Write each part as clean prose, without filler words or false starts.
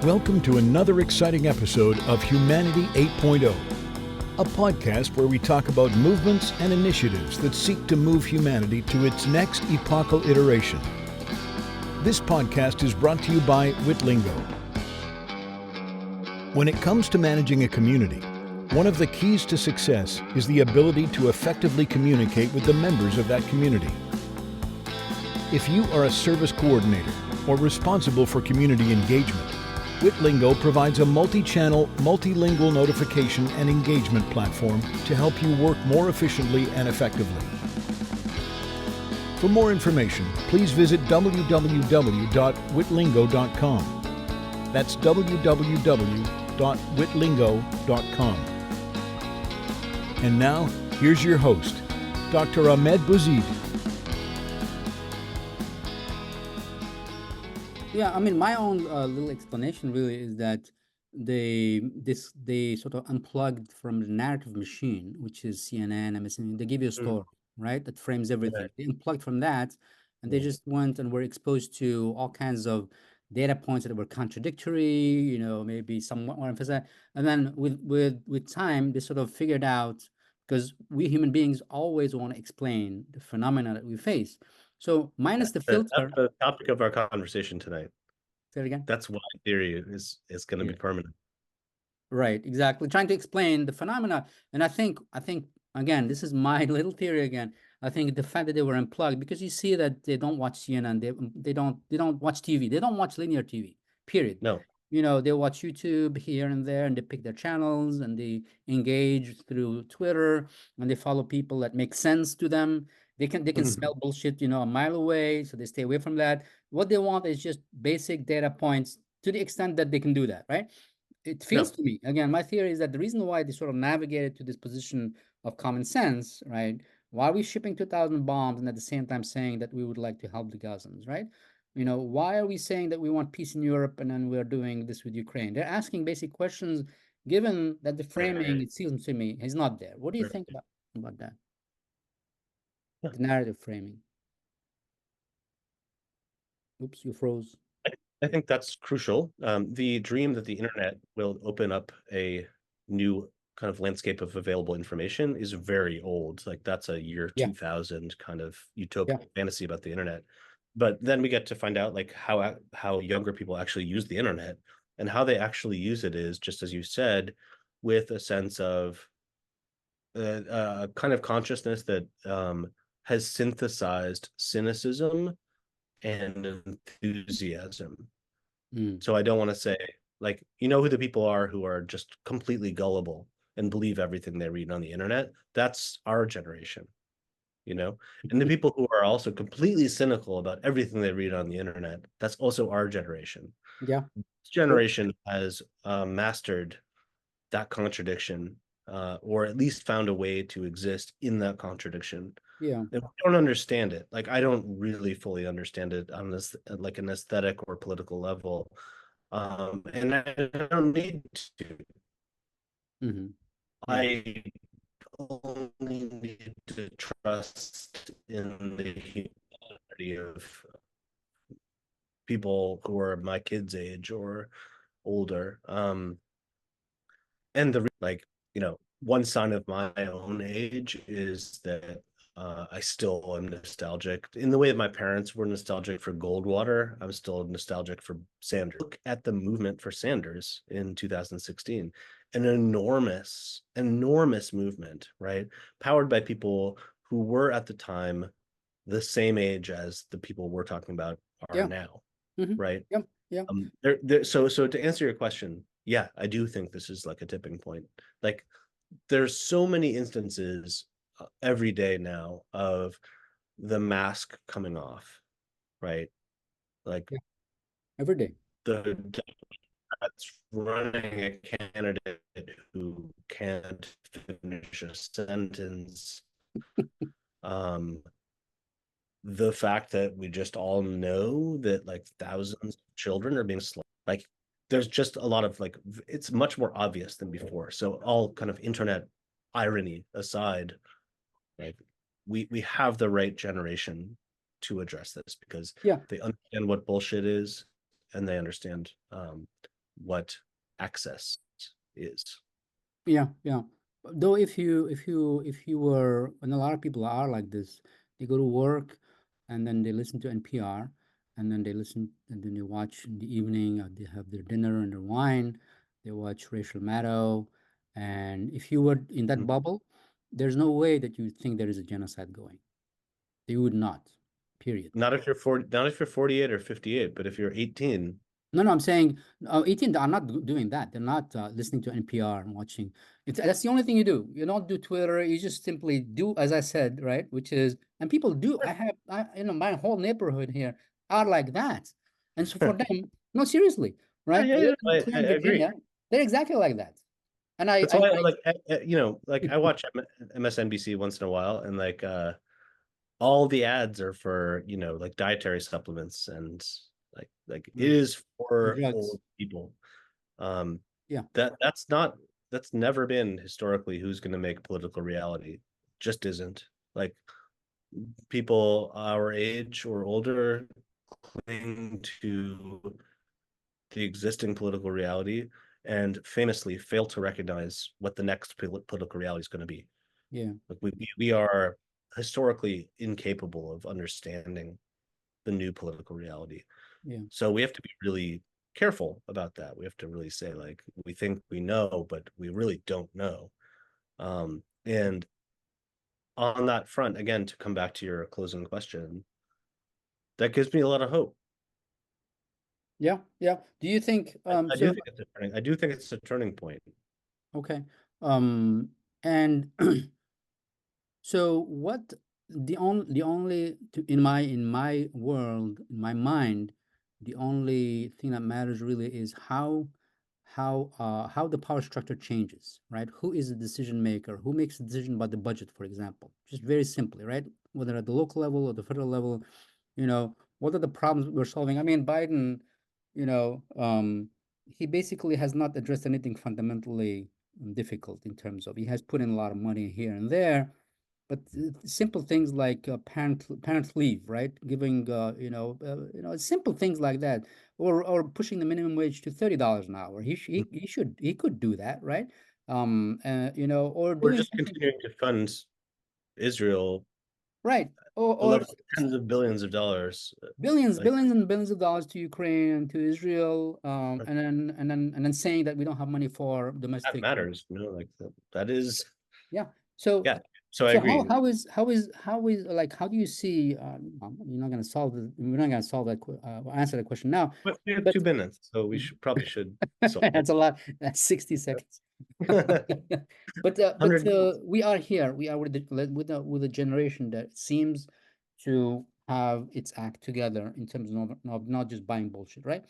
Welcome to another exciting episode of Humanity 8.0, a podcast where we talk about movements and initiatives that seek to move humanity to its next epochal iteration. This podcast is brought to you by Witlingo. When it comes to managing a community, one of the keys to success is the ability to effectively communicate with the members of that community. If you are a service coordinator or responsible for community engagement, Witlingo provides a multi-channel, multilingual notification and engagement platform to help you work more efficiently and effectively. For more information, please visit www.witlingo.com. That's www.witlingo.com. And now, here's your host, Dr. Ahmed Bouzid. Yeah, I mean, my own little explanation really is that they sort of unplugged from the narrative machine, which is CNN, MSN. They give you a story, right, that frames everything. They unplugged from that, and they just went and were exposed to all kinds of data points that were contradictory, maybe somewhat more emphasized. And then with time, they sort of figured out, because we human beings always want to explain the phenomena that we face. So minus the filter. That's the topic of our conversation tonight. Say it again. That's why theory is going to be permanent. Right, exactly. Trying to explain the phenomena. And I think again, this is my little theory again. I think the fact that they were unplugged, because you see that they don't watch CNN, they don't watch TV, they don't watch linear TV, period. No. They watch YouTube here and there, and they pick their channels, and they engage through Twitter, and they follow people that make sense to them. They can smell bullshit, a mile away, so they stay away from that. What they want is just basic data points, to the extent that they can do that, right? It feels to me, again, my theory is that the reason why they sort of navigated to this position of common sense, right? Why are we shipping 2,000 bombs and at the same time saying that we would like to help the Gazans, right? Why are we saying that we want peace in Europe and then we're doing this with Ukraine? They're asking basic questions, given that the framing, it seems to me, is not there. What do you think about that? The narrative framing. Oops, you froze. I think that's crucial. The dream that the internet will open up a new kind of landscape of available information is very old. Like that's a year 2000 kind of utopian fantasy about the internet. But then we get to find out like how younger people actually use the internet, and how they actually use it is, just as you said, with a sense of kind of consciousness that has synthesized cynicism and enthusiasm. So I don't want to say, like, who the people are who are just completely gullible and believe everything they read on the internet. That's our generation, and the people who are also completely cynical about everything they read on the internet, that's also our generation. Yeah. This generation has mastered that contradiction, or at least found a way to exist in that contradiction. Yeah. And we don't understand it. Like, I don't really fully understand it on this, like an aesthetic or political level. And I don't need to. I only need to trust in the humanity of people who are my kids' age or older. And one sign of my own age is that I still am nostalgic in the way that my parents were nostalgic for Goldwater. I'm still nostalgic for Sanders. Look at the movement for Sanders in 2016, an enormous movement, right? Powered by people who were at the time the same age as the people we're talking about are now, right? So to answer your question, yeah, I do think this is like a tipping point. Like, there's so many instances every day now of the mask coming off, right? Like every day. The Democrats running a candidate who can't finish a sentence. The fact that we just all know that like thousands of children are being slaughtered, like there's just a lot of like, it's much more obvious than before. So all kind of internet irony aside, like we have the right generation to address this, because they understand what bullshit is, and they understand what access is. Yeah, yeah. Though if you were, and a lot of people are like this, they go to work and then they listen to NPR and then they listen and then they watch in the evening, they have their dinner and their wine, they watch Rachel Maddow, and if you were in that bubble, there's no way that you think there is a genocide going. You would not. Period. Not if you're 40, not if you're 48 or 58, but if you're 18. No, I'm saying 18 are not doing that. They're not listening to NPR and watching. That's the only thing you do. You don't do Twitter. You just simply do, as I said, right? Which is, and people do. My whole neighborhood here are like that. And so for them, no, seriously, right? Yeah, I yeah, live in I agree. Virginia. They're exactly like that. And That's why, I watch MSNBC once in a while, and all the ads are for, like dietary supplements and like it is for drugs. old people. Yeah. That's never been historically who's going to make political reality. Just isn't. Like, people our age or older cling to the existing political reality and famously fail to recognize what the next political reality is going to be. Yeah. Like, we are historically incapable of understanding the new political reality. Yeah. So we have to be really careful about that. We have to really say, like, we think we know, but we really don't know. And on that front, again, to come back to your closing question, that gives me a lot of hope. Yeah. Yeah. Do you think I do think it's a turning. I do think it's a turning point. Okay. And so what the only in my world, in my mind, the only thing that matters really is how the power structure changes, right? Who is the decision maker? Who makes the decision about the budget, for example? Just very simply, right? Whether at the local level or the federal level, what are the problems we're solving? I mean, Biden, he basically has not addressed anything fundamentally difficult in terms of he has put in a lot of money here and there, but simple things like parent leave, right? Giving simple things like that, or pushing the minimum wage to $30 an hour. He could do that, right? Or We're doing just something, continuing to fund Israel, right? the level of tens of billions of dollars. Billions, Like, billions and billions of dollars to Ukraine and to Israel, and then saying that we don't have money for that domestic. matters, like that is. Yeah. So Yeah. So I so agree. how like, how do you see? You're not going to solve the. We're not going to solve that. Answer the question now. But we have But 2 minutes, so we probably should solve it. that's a lot. That's 60 seconds. But 100 we are here. We are with a generation that seems to have its act together in terms of not just buying bullshit, right?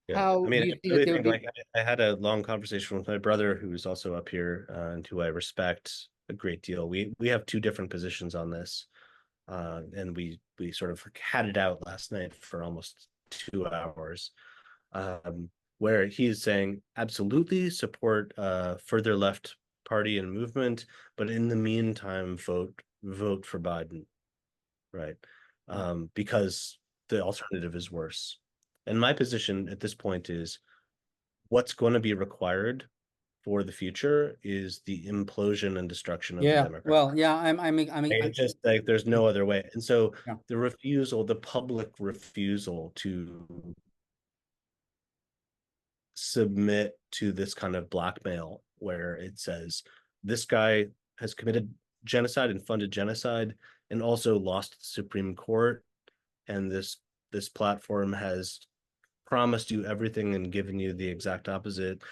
Yeah, How I mean, do you I think that really there will think, be? I had a long conversation with my brother, who's also up here, and who I respect a great deal. We have two different positions on this, and we sort of had it out last night for almost 2 hours, where he's saying absolutely support further left party and movement, but in the meantime vote for Biden, right? Because the alternative is worse. And my position at this point is, what's going to be required for the future is the implosion and destruction of the Yeah. Democrat. Well, yeah. I'm It's just like there's no other way. And so Yeah. the public refusal to submit to this kind of blackmail, where it says this guy has committed genocide and funded genocide and also lost the Supreme Court, and this platform has promised you everything and given you the exact opposite.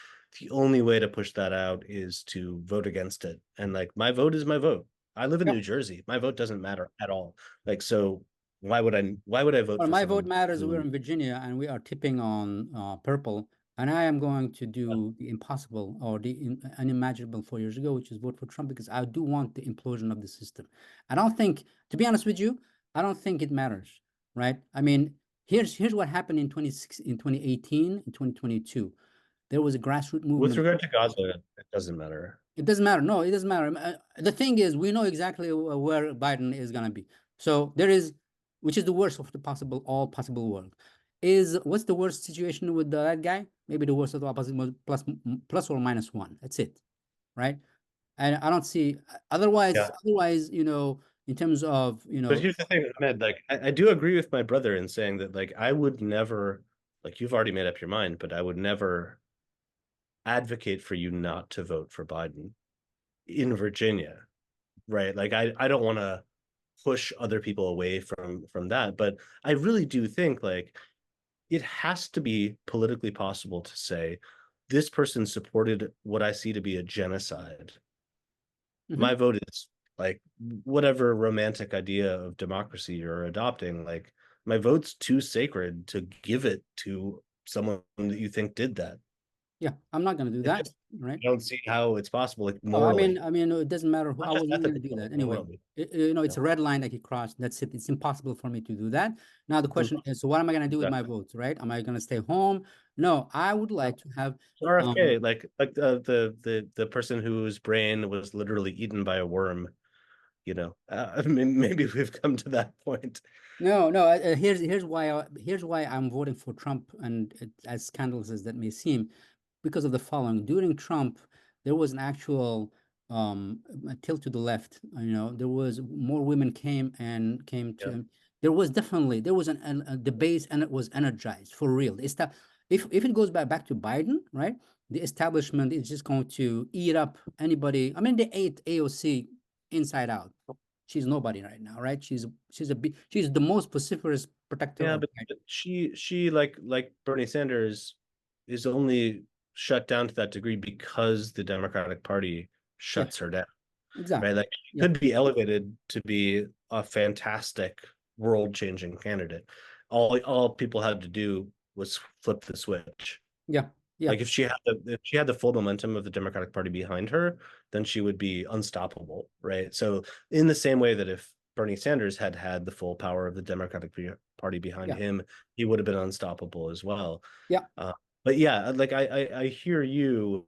The only way to push that out is to vote against it. And like, my vote is my vote. I live in New Jersey. My vote doesn't matter at all. Like, so why would I vote Well, for my vote someone matters. We're who... in Virginia and we are tipping on purple. And I am going to do the impossible or the unimaginable 4 years ago, which is vote for Trump, because I do want the implosion of the system. I don't think, to be honest with you, I don't think it matters, right? I mean, here's what happened in 2018, in 2022. There was a grassroots movement. With regard to Gaza, it doesn't matter. It doesn't matter. No, it doesn't matter. The thing is, we know exactly where Biden is going to be. So there is, which is the worst of all possible world. What's the worst situation with that guy? Maybe the worst of the opposite was plus or minus one. That's it, right? And I don't see Yeah. otherwise, in terms of, But here's the thing, Ahmed, like I do agree with my brother in saying that like I would never, like you've already made up your mind, but I would never advocate for you not to vote for Biden in Virginia, right? Like I don't want to push other people away from that, but I really do think like it has to be politically possible to say this person supported what I see to be a genocide. Mhm. My vote is like whatever romantic idea of democracy you're adopting, like my vote's too sacred to give it to someone that you think did that. Yeah, I'm not going to do It that, just right? I don't see how it's possible, like Oh, morally, I mean, it doesn't matter who. not I just wasn't going to ethically, do but that anyway. morally. It's Yeah. a red line that he crossed. That's it. It's impossible for me to do that. Now the Mhm. question is, so what am I going to do with my Exactly. votes, right? Am I going to stay home? No, I would No. like to have. RFK, like the person whose brain was literally eaten by a worm, I mean, maybe we've come to that point. No, no. Here's why I'm voting for Trump, and as scandalous as that may seem, because of the following. During Trump, there was an actual a tilt to the left. There was more women came to Yeah. him. There was the base, and it was energized for real. If it goes back to Biden, right? The establishment is just going to eat up anybody. I mean, they ate AOC inside out. She's nobody right now, right? She's the most vociferous protector Yeah, of but Biden. she like Bernie Sanders is only shut down to that degree because the Democratic Party Yeah, shuts her down, right? exactly. Like she Yeah, could be elevated to be a fantastic world-changing candidate. All people had to do was flip the switch. yeah, yeah, Like if she had the full momentum of the Democratic Party behind her, then she would be unstoppable, right? So in the same way that if Bernie Sanders had had the full power of the Democratic Party behind yeah, him, he would have been unstoppable as well. yeah. Uh, but yeah, like I hear you,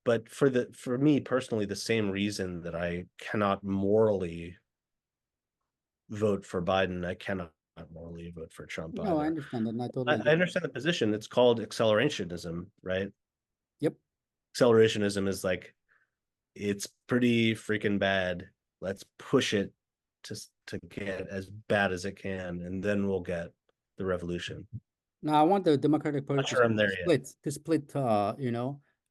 but for me personally, the same reason that I cannot morally vote for Biden, I cannot morally vote for Trump No, I either. understand that, and I I, totally I get it. understand the position. It's called accelerationism, right? Yep. Accelerationism is like it's pretty freaking bad. Let's push it to get as bad as it can, and then we'll get the revolution. Now I want the Democratic Party Not sure I'm there yet.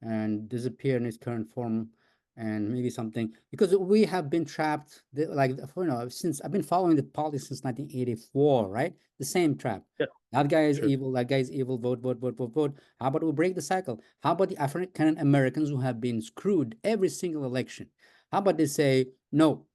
and disappear in its current form, and maybe something because we have been trapped, since I've been following the politics since 1984, right? The same trap. Yeah, That guy is sure. evil. That guy is evil. Vote, vote, vote, vote, vote. How about we break the cycle? How about the African Americans who have been screwed every single election? How about they say no?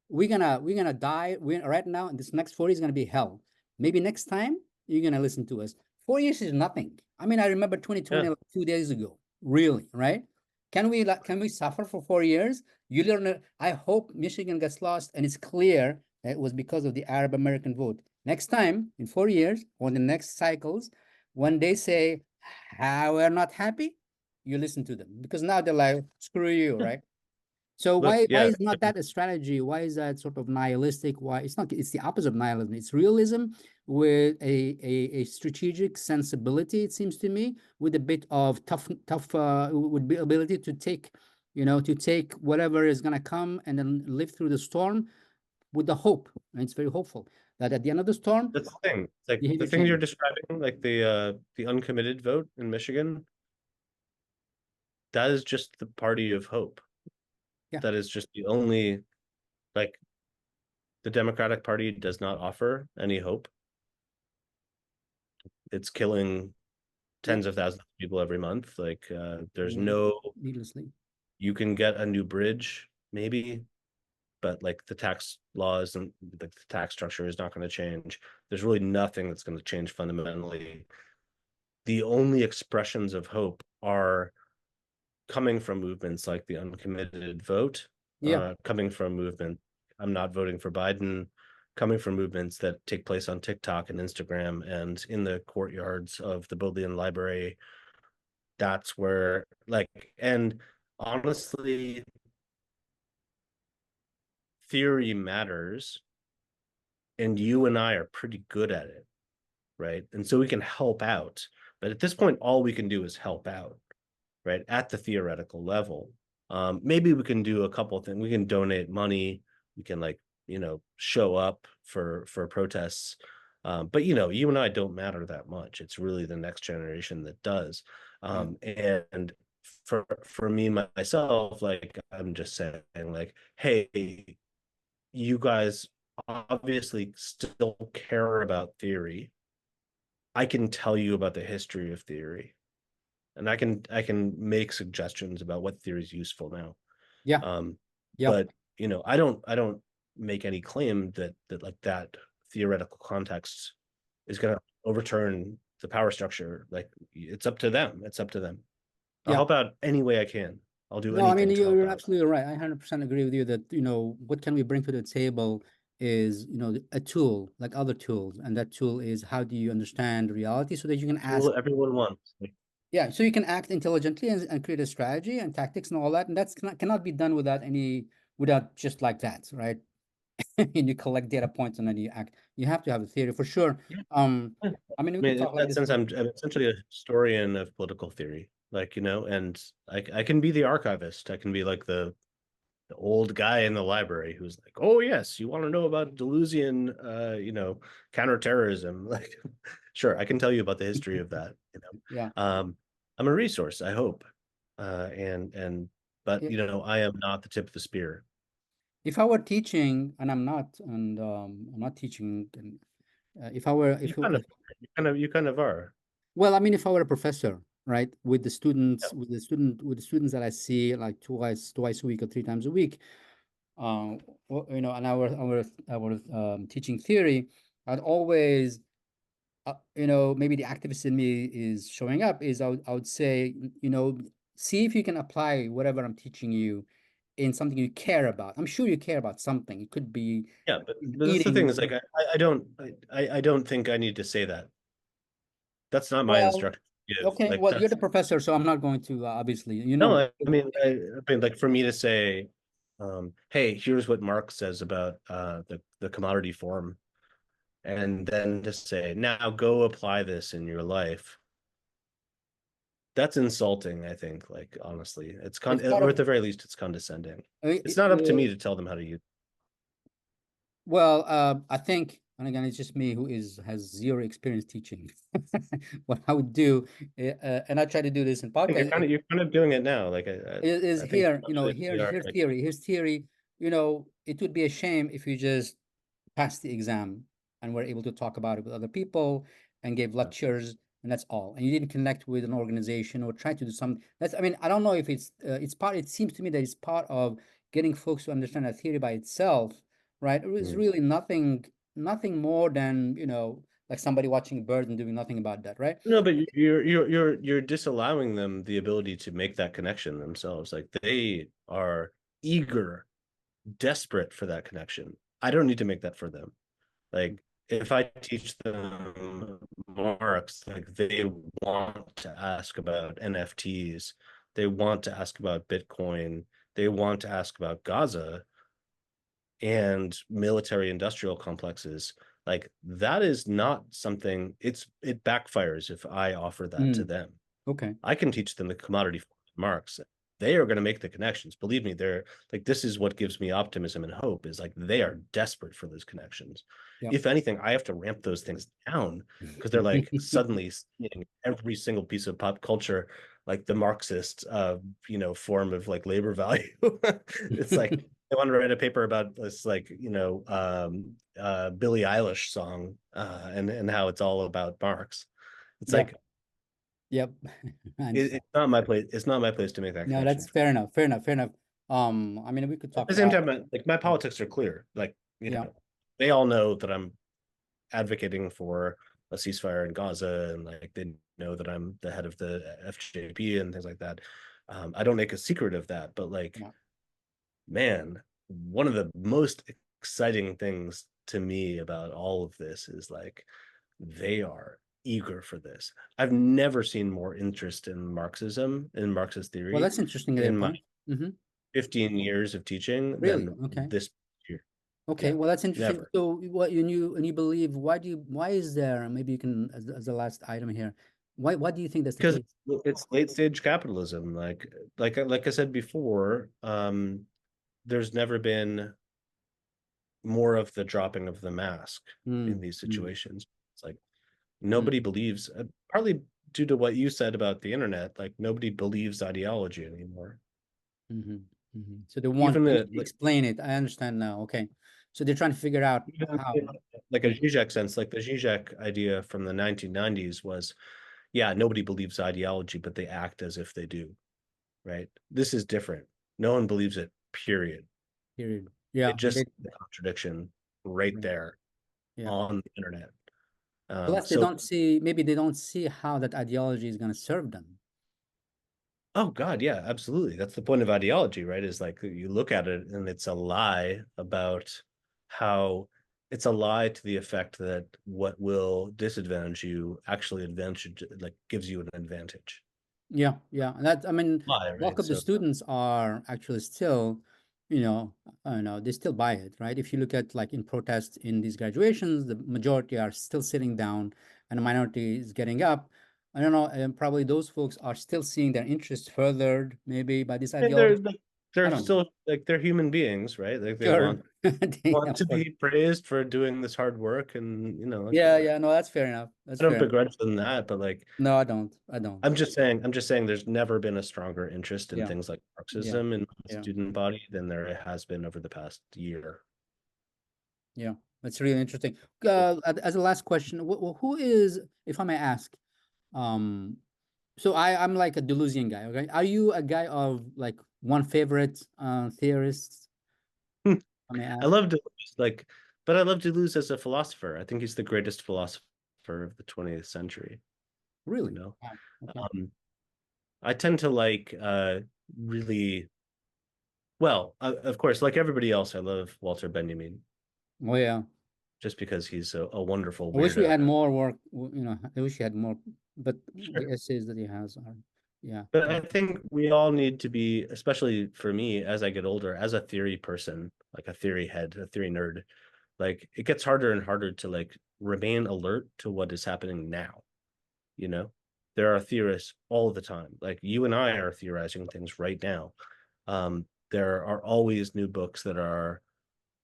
We're gonna die. We right now, and this next 40 is gonna be hell. Maybe next time you're gonna listen to us. 4 years is nothing. I mean, I remember 2020 Yeah. like 2 days ago. Really, right? Can we suffer for 4 years? You learn. I hope Michigan gets lost, and it's clear that it was because of the Arab American vote. Next time, in 4 years, or the next cycles, when they say, we're not happy, you listen to them because now they're like, screw you, right? So Look, why yeah, is not that a strategy? Why is that sort of nihilistic? Why it's not? It's the opposite of nihilism. It's realism with a strategic sensibility. It seems to me with a bit of tough with the ability to take whatever is gonna come and then live through the storm with the hope. And it's very hopeful that at the end of the storm, that's the thing. It's like the behavior thing you're changes. describing, like the uncommitted vote in Michigan, that is just the party of hope. Yeah, That is just the only like the Democratic Party does not offer any hope. It's killing yeah, tens of thousands of people every month. Like there's yeah. no Needlessly. you can get a new bridge, maybe, but like the tax laws and the tax structure is not going to change. There's really nothing that's going to change fundamentally. The only expressions of hope are coming from movements like the uncommitted vote, Yeah, coming from movement, I'm not voting for Biden, coming from movements that take place on TikTok and Instagram and in the courtyards of the Bodleian Library. That's where, like, and honestly, theory matters, and you and I are pretty good at it, right? And so we can help out. But at this point, all we can do is help out, right, at the theoretical level. Maybe we can do a couple of things. We can donate money. We can, like, show up for protests. But you and I don't matter that much. It's really the next generation that does. And for me, myself, like, I'm just saying, like, hey, you guys obviously still care about theory. I can tell you about the history of theory, and I can make suggestions about what theory is useful now. Yeah. But I don't make any claim that like that theoretical context is going to overturn the power structure. Like, it's up to them. It's up to them. I'll help out any way I can. I'll do No, I mean, anything to help you're out. absolutely right. I 100% agree with you that, what can we bring to the table is, a tool like other tools. And that tool is, how do you understand reality so that you can ask. Everyone wants. Yeah, so you can act intelligently and create a strategy and tactics and all that. And that's cannot be done without just like that, right? And you collect data points and then you act. You have to have a theory for sure. I mean, we could In talk like that this. sense, I'm essentially a historian of political theory, like, and I can be the archivist. I can be like the old guy in the library who's like, oh yes, you want to know about Deleuzian, counterterrorism? Like, sure, I can tell you about the history of that. Yeah. I'm a resource, I hope, but Yeah. I am not the tip of the spear. If I were teaching, and I'm not, and I'm not teaching, and if I were, if You kind of are. well, I mean, if I were a professor, right, with the Yeah. students, with the students that I see like twice a week or 3 times a week, and our teaching theory, I'd always, maybe the activist in me is showing up. I would say, see if you can apply whatever I'm teaching you in something you care about. I'm sure you care about something. It could be Yeah, but that's the eating. thing, is like, I don't think I need to say that. That's not my Well, instruction to give. okay. Like, Well, you're that's the professor, so I'm not going to obviously, no, I mean, like, for me to say, hey, here's what Marx says about the commodity form, and then to say, now go apply this in your life. That's insulting, I think. Like, honestly, It's part or of. at the very least, it's condescending. It's not up to It, me to tell them how to use. well, I think, and again, it's just me who has zero experience teaching. What I would do, and I try to do this in I think podcast, you're kind of doing it now. Like, is I think here, we are, here's like, theory. Here's theory. It would be a shame if you just passed the exam and were able to talk about it with other people and gave lectures and that's all. And you didn't connect with an organization or try to do something. I mean, I don't know if it's part. It seems to me that it's part of getting folks to understand a theory by itself, right? It's really nothing more than, like somebody watching birds and doing nothing about that, right? No, but you're disallowing them the ability to make that connection themselves. Like, they are eager, desperate for that connection. I don't need to make that for them. Like, if I teach them Marx, like, they want to ask about NFTs, they want to ask about Bitcoin, they want to ask about Gaza and military industrial complexes. Like, that is not something, it backfires if I offer that to them. Okay. I can teach them the commodity Marx. They are going to make the connections. Believe me, they're like, this is what gives me optimism and hope, is like, they are desperate for those connections. Yep. If anything, I have to ramp those things down because they're like suddenly seeing every single piece of pop culture, like the Marxist, form of like labor value. It's like, I want to write a paper about this, like, Billie Eilish song, and how it's all about Marx. It's Yep. like, Yep. it's not my place. It's not my place to make that No, connection. that's fair enough. Fair enough. Fair enough. I mean, we could At talk the same about. time, like, my politics are clear. Like, Yeah. they all know that I'm advocating for a ceasefire in Gaza, and like, they know that I'm the head of the FJP and things like that. I don't make a secret of that, but like, Yeah. man, one of the most exciting things to me about all of this is, like, they are eager for this. I've never seen more interest in Marxism, in Marxist Well, theory, that's interesting data in my point. Mm-hmm. 15 years of teaching Really? than Okay. this year. Okay. Yeah, Well, that's interesting. never. So, what you knew and you believe? Why is there? Maybe you can, as the last item here. Why do you think that's the Because case? it's late stage capitalism. Like I said before, there's never been more of the dropping of the mask in Mm, these mm, situations. It's like mm, nobody believes, partly due to what you said about the internet, like nobody believes ideology anymore. mhm, mhm. So they want Even they the need to like explain it. I understand now. Okay. So they're trying to figure out even how. in, like a Zizek sense, like the Zizek idea from the 1990s was, yeah, nobody believes ideology, but they act as if they do, right? This is different. No one believes it, period. Period. It Yeah, and just the contradiction right right, there yeah. on the internet. Plus, they So don't see, maybe they don't see how that ideology is going to serve them. oh God, yeah, absolutely. That's the point of ideology, right? Is like you look at it and it's a lie about how it's a lie to the effect that what will disadvantage you actually advantage, like gives you an advantage. Yeah, yeah. And that, I mean, Lie, bulk right? of the So students are actually still, you know, I don't know, they still buy it, right? If you look at like in protests in these graduations, the majority are still sitting down and the minority is getting up. I don't know, and probably those folks are still seeing their interest furthered maybe by this and ideology. I they're don't know. still like they're human beings, right? Like they Sure. want Of to course. be praised for doing this hard work, and like Yeah, yeah, no, that's fair enough. That's I don't fair enough. begrudge them that, but like No, I don't. I don't. I'm just saying there's never been a stronger interest in Yeah, things like yeah, Marxism in the yeah, student body than there has been over the past year. yeah. That's really interesting. As a last question, who is, if I may ask, um, so I'm like a Deleuzian guy, okay? Are you a guy of like one favorite theorist, if I may I ask? love Deleuze, but I love Deleuze as a philosopher. I think he's the greatest philosopher of the 20th century, you Really? know. Wow. Okay. Um, I tend to like really well, of course, like everybody else, I love Walter Benjamin Oh yeah. just because he's a wonderful I wish we weirdo. had more work, I wish we had more, but Sure. the essays that he has are, yeah, But yeah. I think we all need to be, especially for me as I get older, as a theory person, like a theory head, a theory nerd, like it gets harder and harder to like remain alert to what is happening now, you know? There are theorists all the time. Like you and I are theorizing things right now. There are always new books that are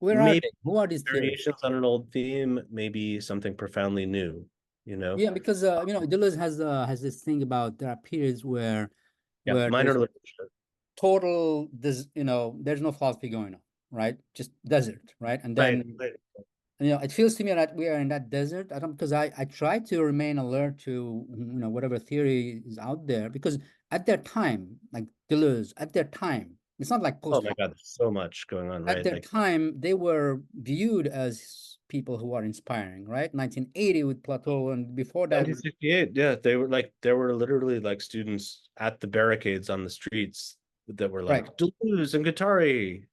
Where are maybe they? Who are these theorists? variations on an old theme, maybe something profoundly new, you know? Yeah, because Deleuze has this thing about there are periods Yeah, where minor there's literature. total there's no philosophy going on, right? Just desert, right? And Right, then right. it feels to me that we are in that desert. I don't because I try to remain alert to whatever theory is out there because at their time, like Deleuze, at their time, it's not like Oh post my God, there's so much going on, at right? their Like time, they were viewed as people who are inspiring, right? 1980 with Plateau, and before that, 1968, yeah, they were like there were literally like students at the barricades on the streets that were right? like Deleuze and Guattari.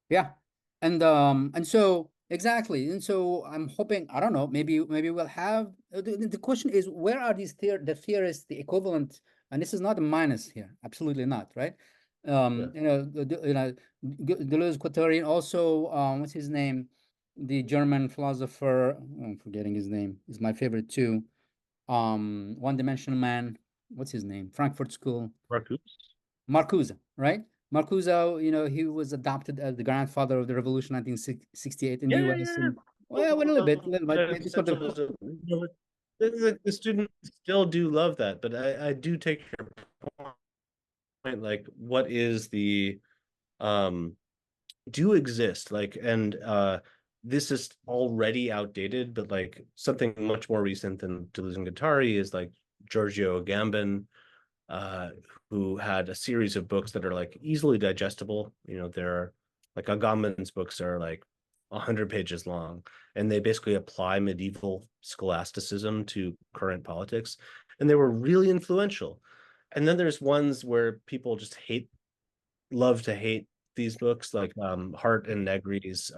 Yeah, and so exactly, and so I'm hoping I don't know, maybe we'll have the question is where are these the theorists the equivalent, and this is not a minus here, absolutely not, right? Yeah. Deleuze, Guattari, and also what's his name, the German philosopher, I'm forgetting his name, is my favorite too. One Dimensional Man, what's his name? Frankfurt School. Marcuse? Marcuse, right? Marcuse, he was adopted as the grandfather of the revolution 1968 in the Yeah, yeah, US. yeah. And well, a little bit. Maybe sort of, Essentialism. The students still do love that, but I do take your point, like what is the um do exist like and this is already outdated, but like something much more recent than Deleuze and Guattari is like Giorgio Agamben, uh, who had a series of books that are like easily digestible. They're like Agamben's books are like 100 pages long, and they basically apply medieval scholasticism to current politics, and they were really influential. And then there's ones where people just love to hate these books, like Hart and Negri's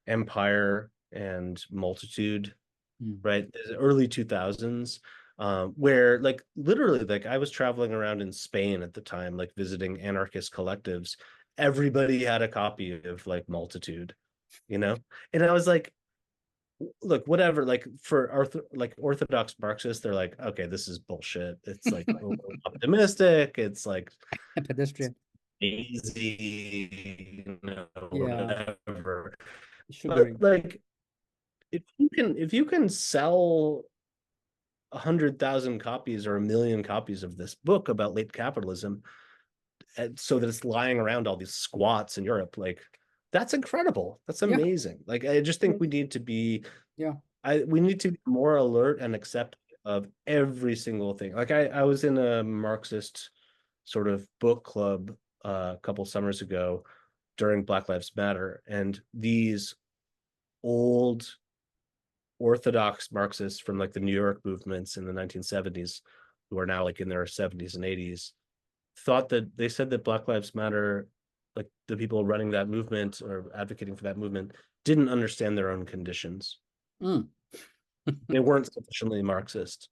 Empire and Multitude, hmm. right? The early 2000s, where like literally, like I was traveling around in Spain at the time, like visiting anarchist collectives. Everybody had a copy of like Multitude, you know? And I was like, look, whatever, like for orthodox Marxists, they're like, okay, this is bullshit. It's like optimistic. It's like Pedestrian. easy, Yeah, whatever. But sugaring. like, if you can sell 100,000 copies or 1 million copies of this book about late capitalism, and so that it's lying around all these squats in Europe, like that's incredible. That's Yeah, amazing. Like I just think we need to be yeah. we need to be more alert and accept of every single thing. Like I was in a Marxist sort of book club a couple summers ago during Black Lives Matter, and these old orthodox Marxists from like the New York movements in the 1970s, who are now like in their 70s and 80s, thought that they said that Black Lives Matter, like the people running that movement or advocating for that movement, didn't understand their own conditions. Mm. They weren't sufficiently Marxist.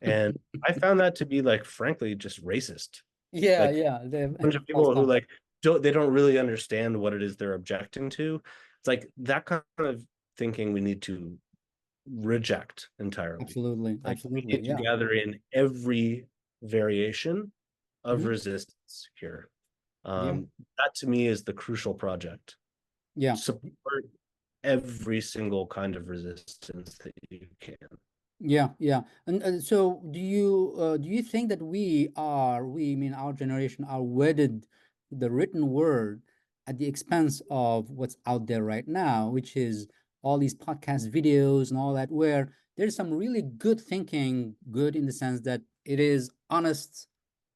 And I found that to be like, frankly, just racist. Yeah, Like yeah. a bunch of people who like don't really understand what it is they're objecting to. It's like that kind of thinking we need to reject entirely. Absolutely, Like we absolutely. need to Yeah. gather in every variation of Mhm. resistance here. Yeah, That to me is the crucial project. yeah. Support every single kind of resistance that you can. Yeah, yeah. And so do you think that we mean our generation are wedded to the written word at the expense of what's out there right now, which is all these podcast videos and all that, where there's some really good thinking, good in the sense that it is honest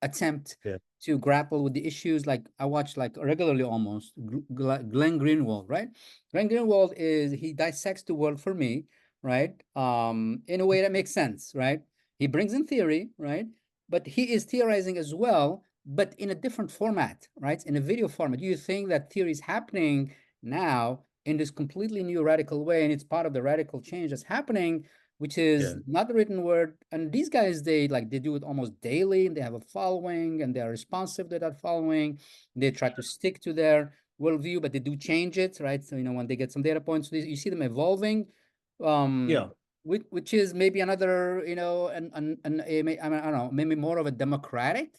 attempt Yeah. to grapple with the issues. Like I watch like regularly almost Glenn Greenwald, right? Glenn Greenwald is he dissects the world for me, right? In a way that makes sense, right? He brings in theory, right? But he is theorizing as well, but in a different format, right? In a video format. Do you think that theory is happening now in this completely new radical way, and it's part of the radical change that's happening, which is Yeah. not the written word? And these guys, they do it almost daily, and they have a following, and they are responsive to that following. They try to stick to their worldview, but they do change it, right? So when they get some data points, you see them evolving, Yeah. which is maybe another, I mean, I don't know, maybe more of a democratic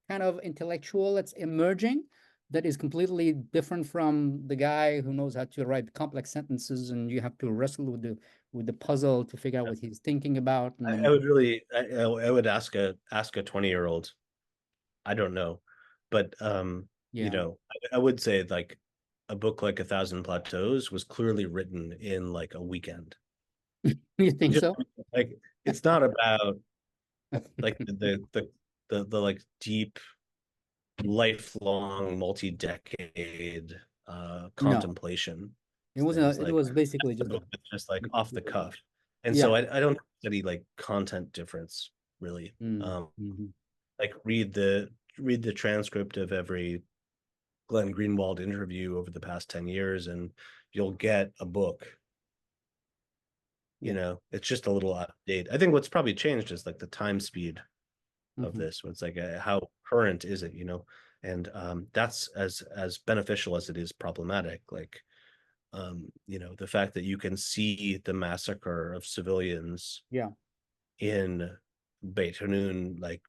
kind of intellectual that's emerging, that is completely different from the guy who knows how to write complex sentences, and you have to wrestle with the puzzle to figure out what he's thinking about. And I then, would really I would ask a 20-year-old. I don't know. But yeah. I would say like a book like A Thousand Plateaus was clearly written in like a weekend. You think Just so? like it's not about like the like deep, lifelong, multi-decade No, contemplation it things wasn't. It like was basically the just a book that's just like off the cuff. And yeah. so I don't study like content difference really. Mm-hmm. Like read the transcript of every Glenn Greenwald interview over the past 10 years and you'll get a book. Yeah. It's just a little out of date. I think what's probably changed is like the time speed of Mm-hmm. this. It's like how current is it, and that's as beneficial as it is problematic. Like the fact that you can see the massacre of civilians Yeah. in Beit Hanun, like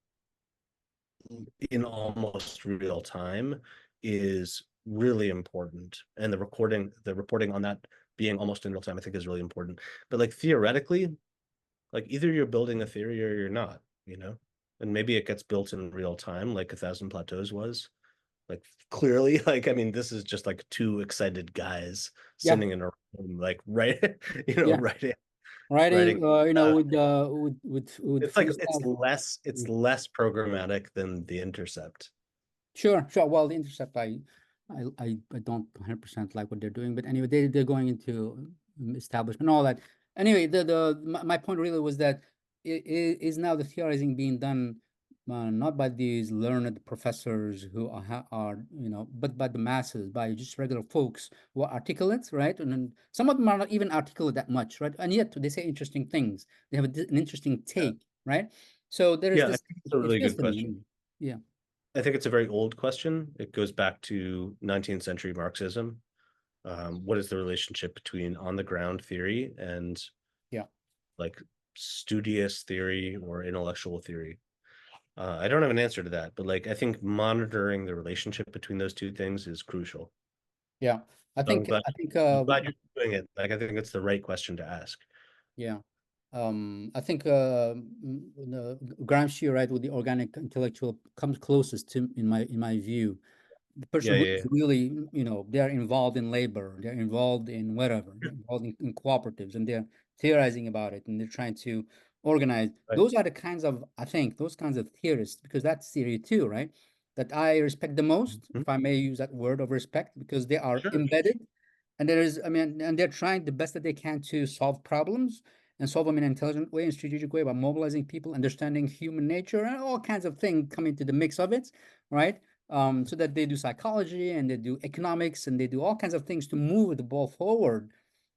in almost real time, is really important. And the reporting on that being almost in real time, I think is really important. But like theoretically, like either you're building a theory or you're not, and maybe it gets built in real time, like A Thousand Plateaus was. Like clearly, like I mean, this is just like two excited guys Yeah. sitting in a room, like right, Yeah. writing. Writing, with It's like it's freestyle. less it's Yeah. less programmatic than The Intercept. Sure, sure. Well, the Intercept, I don't 100% like what they're doing, but anyway, they're going into establishment and all that. Anyway, my point really was that is now the theorizing being done, not by these learned professors who are but by the masses, by just regular folks who are articulate, right? And then some of them are not even articulate that much, right? And yet they say interesting things. They have an interesting Yeah, take, right? So there is yeah, I this. think it's a It really feels good to me, question. yeah. I think it's a very old question. It goes back to 19th century Marxism. What is the relationship between on the ground theory and like studious theory or intellectual theory? I don't have an answer to that, but like I think monitoring the relationship between those two things is crucial. Yeah, I So think I'm glad you're doing it. Like I think it's the right question to ask. yeah. I think Gramsci, right, with the organic intellectual comes closest to in my view. The person Yeah, who yeah, is yeah. really, they're involved in labor, they're involved in whatever, they're involved in cooperatives, and they're theorizing about it, and they're trying to organize. Right. Those are the kinds of, I think, those kinds of theorists, because that's theory too, right? That I respect the most, Mhm. if I may use that word of respect, because they are Sure. embedded, and there is, I mean, and they're trying the best that they can to solve problems and solve them in an intelligent way and strategic way by mobilizing people, understanding human nature, and all kinds of things come into the mix of it, right? So that they do psychology and they do economics and they do all kinds of things to move the ball forward.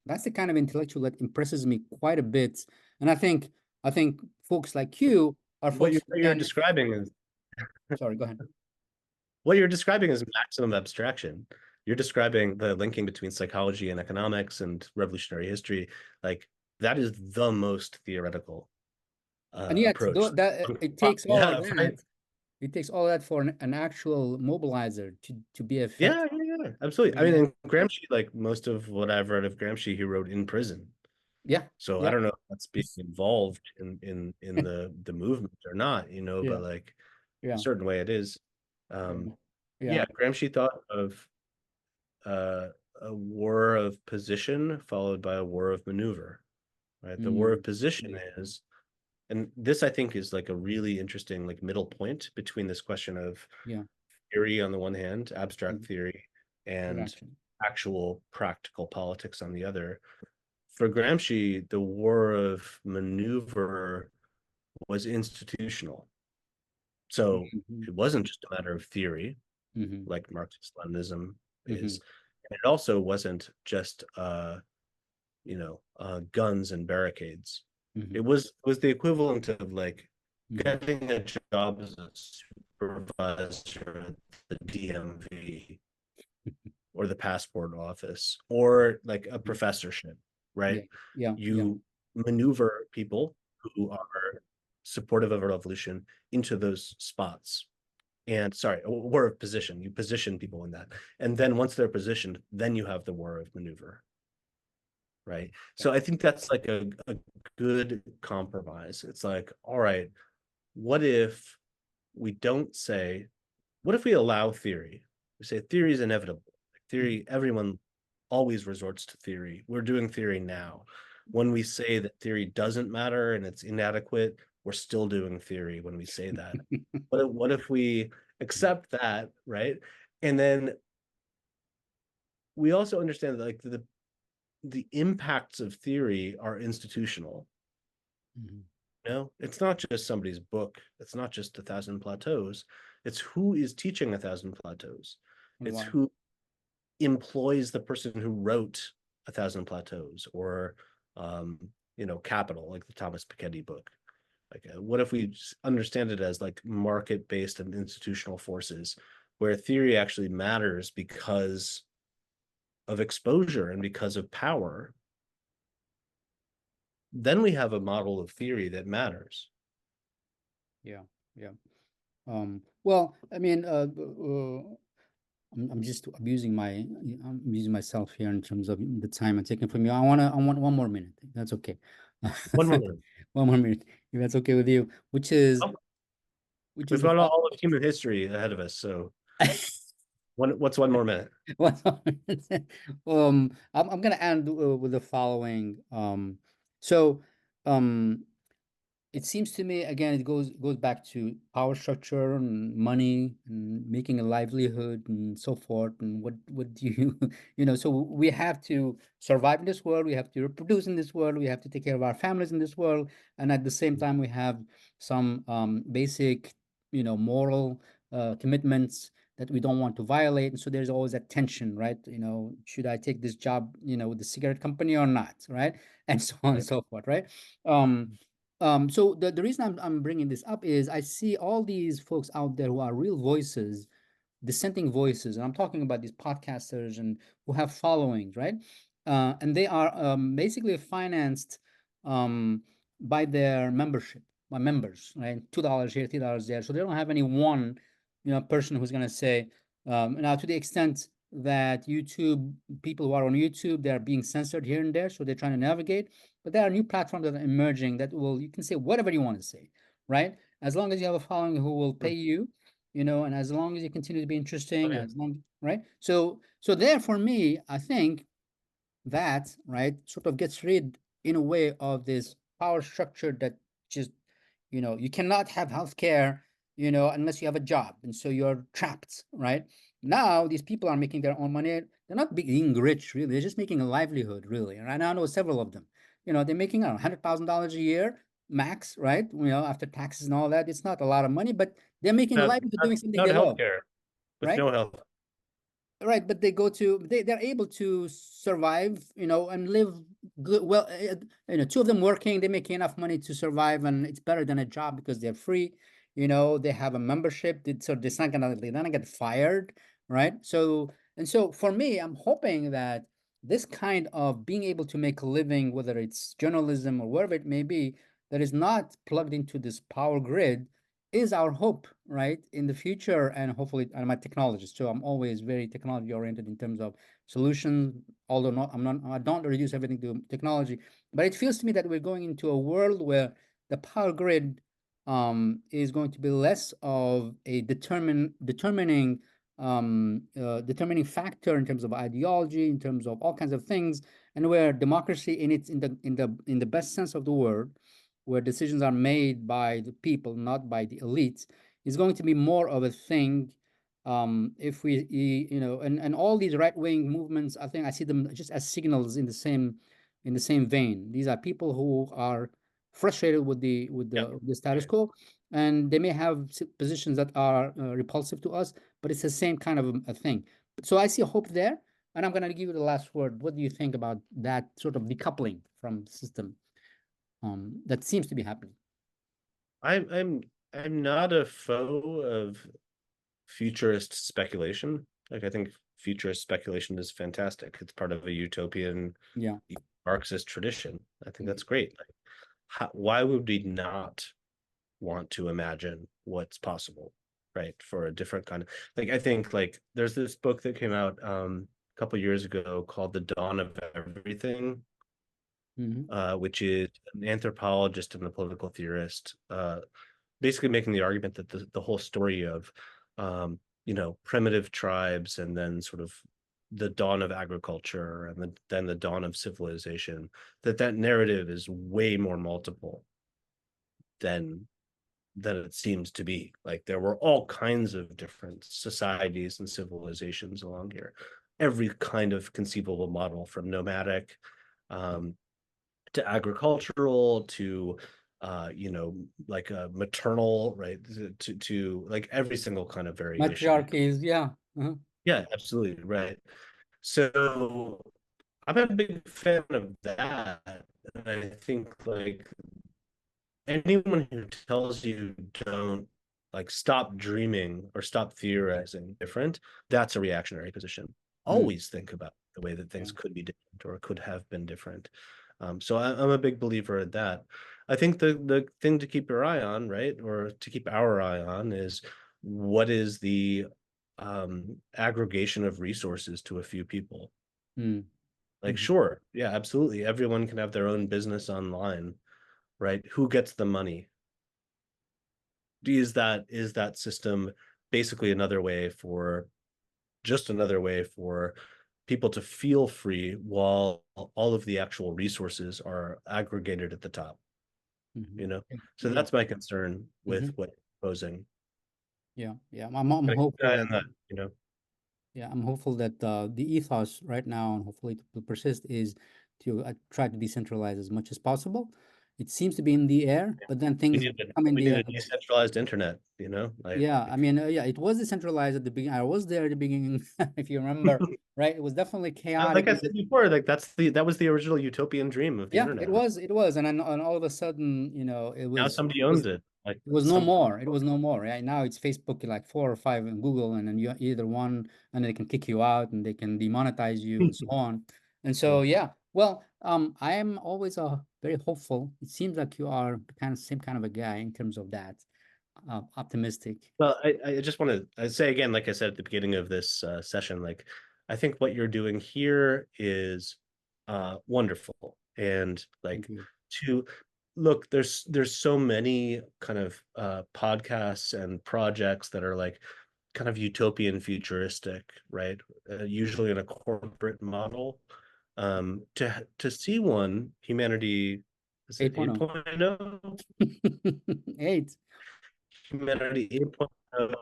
That's the kind of intellectual that impresses me quite a bit. And I think folks like you are What folks you, who what you're can. describing is Sorry, go ahead. what you're describing is maximum abstraction. You're describing the linking between psychology and economics and revolutionary history. Like that is the most theoretical And yet, approach. that it Wow, takes all yeah, right. that. It takes all that for an actual mobilizer to be Yeah, effective. yeah, yeah, absolutely. I mean, in Gramsci, like most of what I've read of Gramsci, he wrote in prison. Yeah, So I yeah, don't know if that's being involved in the movement or not, yeah, but like a yeah, certain way it is. yeah, Yeah, yeah. Gramsci thought of uh, a war of position followed by a war of maneuver, right? The war of Mm, position is, and this I think is like a really interesting like middle point between this question of yeah, theory on the one hand, abstract mm, theory, and reaction. actual practical politics on the other. For Gramsci, the war of maneuver was institutional. So Mhm, it wasn't just a matter of theory, mhm, like Marxist-Leninism mhm, is. And it also wasn't just guns and barricades. mhm, It was the equivalent of like mhm. getting a job as a supervisor at the DMV or the passport office or like a Mhm. professorship, Yeah, right? yeah, yeah. You maneuver people who are supportive of a revolution into those spots. And sorry, a war of position. You position people in that. And then once they're positioned, then you have the war of maneuver, right? Yeah. So I think that's like a good compromise. It's like, all right, what if we don't say, what if we allow theory? We say theory is inevitable. Mhm. Theory, everyone always resorts to theory. We're doing theory now. When we say that theory doesn't matter and it's inadequate, we're still doing theory when we say that. What if we accept that, right? And then we also understand that like the impacts of theory are institutional. Mhm. It's not just somebody's book. It's not just A Thousand Plateaus. It's who is teaching A Thousand Plateaus. It's Wow. who employs the person who wrote A Thousand Plateaus or Capital, like the Thomas Piketty book. Like, what if we understand it as like market-based and institutional forces, where theory actually matters because of exposure and because of power? Then we have a model of theory that matters. Yeah, yeah. Well, I mean, I'm just I'm using myself here in terms of the time I'm taking from you. I want 1 more minute. That's okay. One more minute. 1 more minute, if that's okay with you, which is Oh, which is we've the got all of human history ahead of us. So what's one more minute? One more minute. I'm gonna end with the following. So, um, it seems to me again it goes back to power structure and money and making a livelihood and so forth, and what do you so we have to survive in this world, we have to reproduce in this world, we have to take care of our families in this world, and at the same time we have some basic moral commitments that we don't want to violate, and so there's always a tension, right? Should I take this job with the cigarette company or not, right? And so on and Right. so forth, right? So the reason I'm bringing this up is I see all these folks out there who are real voices dissenting voices, and I'm talking about these podcasters and who have followings, right? And they are basically financed by their membership, by members, right? $2 here, $3 there. So they don't have any one, person who's going to say, now to the extent that YouTube, people who are on YouTube, they're being censored here and there, so they're trying to navigate. But there are new platforms that are emerging that you can say whatever you want to say, right? As long as you have a following who will pay you, and as long as you continue to be interesting, yeah. as long, right? So there for me, I think that, right, sort of gets rid in a way of this power structure that just, you cannot have healthcare, unless you have a job. And so you're trapped, right? Now these people are making their own money. They're not being rich, really. They're just making a livelihood, really. And I now know several of them. They're making around $100,000 a year max, right? After taxes and all that. It's not a lot of money, but they're making a livelihood doing something Without they love, healthcare, with right? no health. Right, but they're able to survive, and live good. Well, two of them working, they're making enough money to survive, and it's better than a job because they're free. They have a membership, so they're not gonna get fired, right? So for me, I'm hoping that this kind of being able to make a living, whether it's journalism or wherever it may be, that is not plugged into this power grid, is our hope, right, in the future. And hopefully, I'm a technologist, so I'm always very technology oriented in terms of solutions. Although I don't reduce everything to technology, but it feels to me that we're going into a world where the power grid is going to be less of a determining factor in terms of ideology, in terms of all kinds of things, and where democracy in the best sense of the word, where decisions are made by the people, not by the elites, is going to be more of a thing. If we, and all these right-wing movements, I think I see them just as signals in the same vein. These are people who are frustrated with the with Yeah. the, with the status quo, and they may have positions that are repulsive to us, but it's the same kind of a thing. So I see hope there, and I'm going to give you the last word. What do you think about that sort of decoupling from the system? That seems to be happening. I'm not a foe of futurist speculation. Like, I think futurist speculation is fantastic. It's part of a utopian Yeah. Marxist tradition. I think that's great. Like, why would we not want to imagine what's possible, right? For a different kind of, like, I think, like, there's this book that came out a couple years ago called The Dawn of Everything, which is an anthropologist and a political theorist, basically making the argument that the whole story of primitive tribes, and then sort of the dawn of agriculture, and then the dawn of civilization, that narrative is way more multiple than it seems to be. Like, there were all kinds of different societies and civilizations along here, every kind of conceivable model, from nomadic to agricultural to like a maternal, right, to like every single kind of variation. Matriarchies, yeah. Yeah, absolutely, right. So I'm a big fan of that, and I think, like, anyone who tells you don't, like, stop dreaming or stop theorizing different, that's a reactionary position. Always think about the way that things could be different or could have been different. So I'm a big believer in that. I think the thing to keep your eye on, right, or to keep our eye on, is what is the aggregation of resources to a few people. Like, sure, yeah, absolutely, everyone can have their own business online, right? Who gets the money? Is that system basically another way for people to feel free, while all of the actual resources are aggregated at the top? So that's my concern with what you're proposing. Yeah, I'm hopeful that, that. yeah, I'm hopeful that the ethos right now, and hopefully to persist, is to try to decentralize as much as possible. It seems to be in the air, but then things come in We the need air. a decentralized internet, like, Yeah, I mean, yeah, it was decentralized at the beginning. I was there at the beginning, if you remember, right? It was definitely chaotic. like I said before, like, that was the original utopian dream of the Yeah, internet. it was, and then all of a sudden, Now somebody owns it. Like It was no some more. It was no more. Right now, it's Facebook, like 4 or 5 in Google, and then you either one, and they can kick you out, and they can demonetize you, and so on. And so, yeah. Well, I am always very hopeful. It seems like you are the kind of same kind of a guy in terms of that, optimistic. Well, I just want to say again, like I said at the beginning of this session, like I think what you're doing here is wonderful. And like Thank you. to look, there's so many kind of podcasts and projects that are like kind of utopian futuristic, right? Usually in a corporate model. To see one, humanity, is it 8.0. 8.0? 8. Humanity 8.0,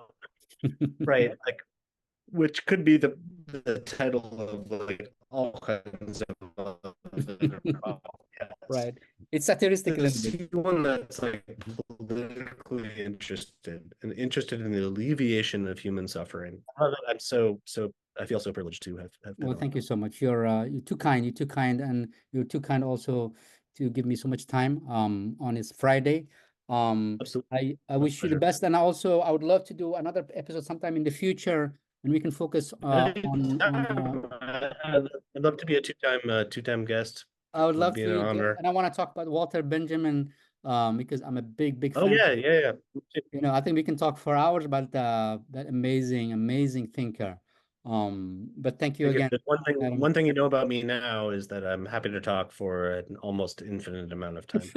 right? Like, which could be the title of like all kinds of podcasts. Right. It's satiristic a To little bit. see one that's like politically interested in the alleviation of human suffering. I'm so I feel so privileged to have been Well, on. thank you so much. You're too kind. You're too kind, and you're too kind also to give me so much time on this Friday. Absolutely. I wish you the Pleasure. best, and also I would love to do another episode sometime in the future, and we can focus on I'd love to be a two-time guest. I would Would love be an to get, honor. and I want to talk about Walter Benjamin because I'm a big Oh fan. yeah. You know, I think we can talk for hours about that amazing thinker. But thank you again, Adam. One thing you know about me now is that I'm happy to talk for an almost infinite amount of time.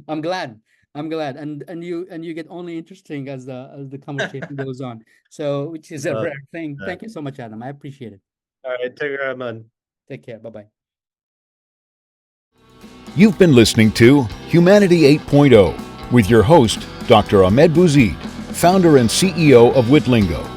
I'm glad. I'm glad. And you get only interesting as the conversation goes on. So, which is a Uh, rare thing. Thank you so much, Adam. I appreciate it. all right, take care, Ahmed. Take care. Bye-bye. You've been listening to Humanity 8.0 with your host, Dr. Ahmed Bouzid, founder and CEO of Witlingo.